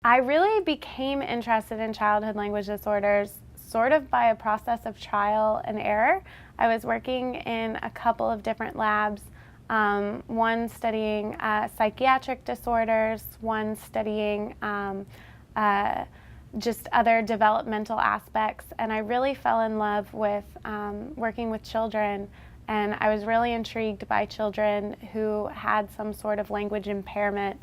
I really became interested in childhood language disorders sort of by a process of trial and error. I was working in a couple of different labs, one studying psychiatric disorders, one studying just other developmental aspects, and I really fell in love with working with children, and I was really intrigued by children who had some sort of language impairment.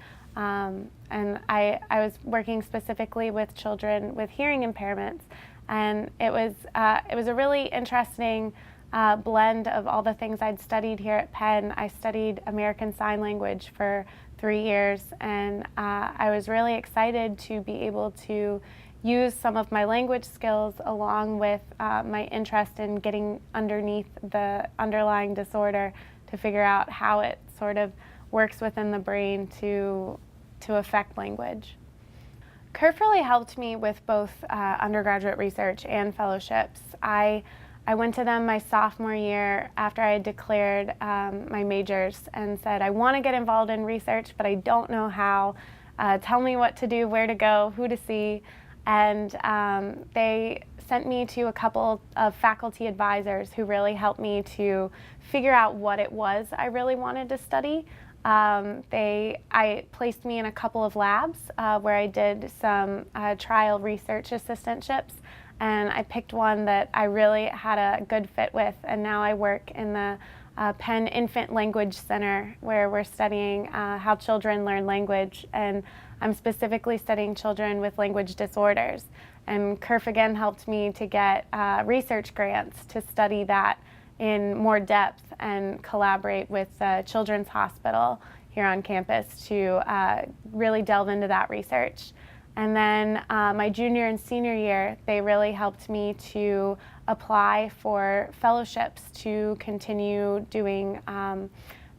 And I was working specifically with children with hearing impairments, and it was a really interesting blend of all the things I'd studied here at Penn. I studied American Sign Language for 3 years, and I was really excited to be able to use some of my language skills along with my interest in getting underneath the underlying disorder to figure out how it sort of works within the brain to affect language. CURF really helped me with both undergraduate research and fellowships. I went to them my sophomore year after I had declared my majors and said, I want to get involved in research, but I don't know how. Tell me what to do, where to go, who to see. And they sent me to a couple of faculty advisors who really helped me to figure out what it was I really wanted to study. I placed me in a couple of labs where I did some trial research assistantships, and I picked one that I really had a good fit with, and now I work in the Penn Infant Language Center, where we're studying how children learn language, and I'm specifically studying children with language disorders. And CURF again helped me to get research grants to study that in more depth and collaborate with the Children's Hospital here on campus to really delve into that research. And then my junior and senior year, they really helped me to apply for fellowships to continue doing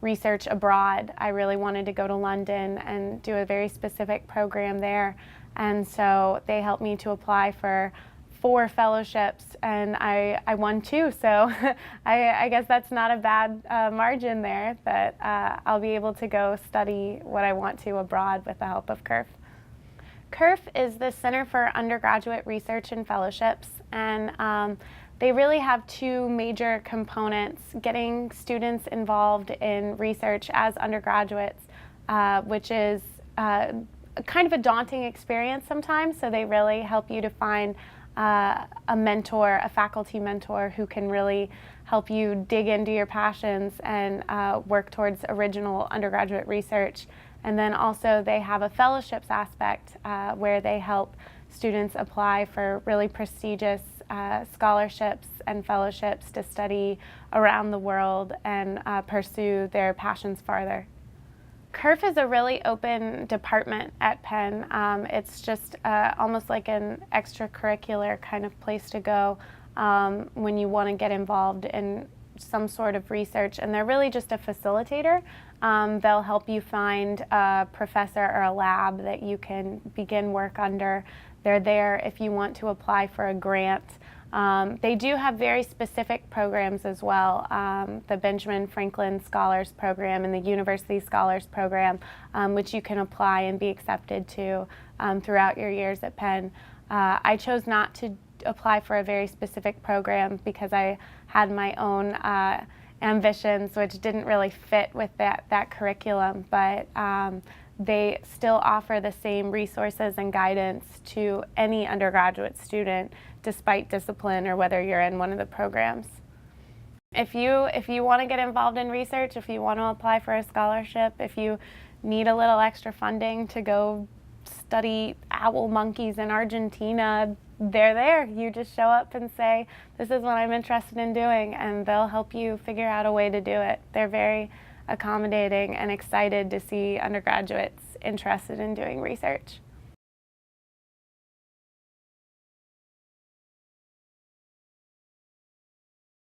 research abroad. I really wanted to go to London and do a very specific program there. And so they helped me to apply for 4 fellowships, and I won 2, so I guess that's not a bad margin there, that I'll be able to go study what I want to abroad with the help of CURF. CURF is the Center for Undergraduate Research and Fellowships, and they really have 2 major components: getting students involved in research as undergraduates, which is kind of a daunting experience sometimes, so they really help you to find a mentor, a faculty mentor who can really help you dig into your passions and work towards original undergraduate research. And then also they have a fellowships aspect where they help students apply for really prestigious scholarships and fellowships to study around the world and pursue their passions farther. CURF is a really open department at Penn. It's just almost like an extracurricular kind of place to go when you want to get involved in some sort of research, and they're really just a facilitator. They'll help you find a professor or a lab that you can begin work under. They're there if you want to apply for a grant. They do have very specific programs as well, the Benjamin Franklin Scholars Program and the University Scholars Program, which you can apply and be accepted to throughout your years at Penn. I chose not to apply for a very specific program because I had my own ambitions, which didn't really fit with that curriculum, but they still offer the same resources and guidance to any undergraduate student, despite discipline or whether you're in one of the programs. If you want to get involved in research, if you want to apply for a scholarship, if you need a little extra funding to go study owl monkeys in Argentina, they're there. You just show up and say, this is what I'm interested in doing, and they'll help you figure out a way to do it. They're very accommodating and excited to see undergraduates interested in doing research.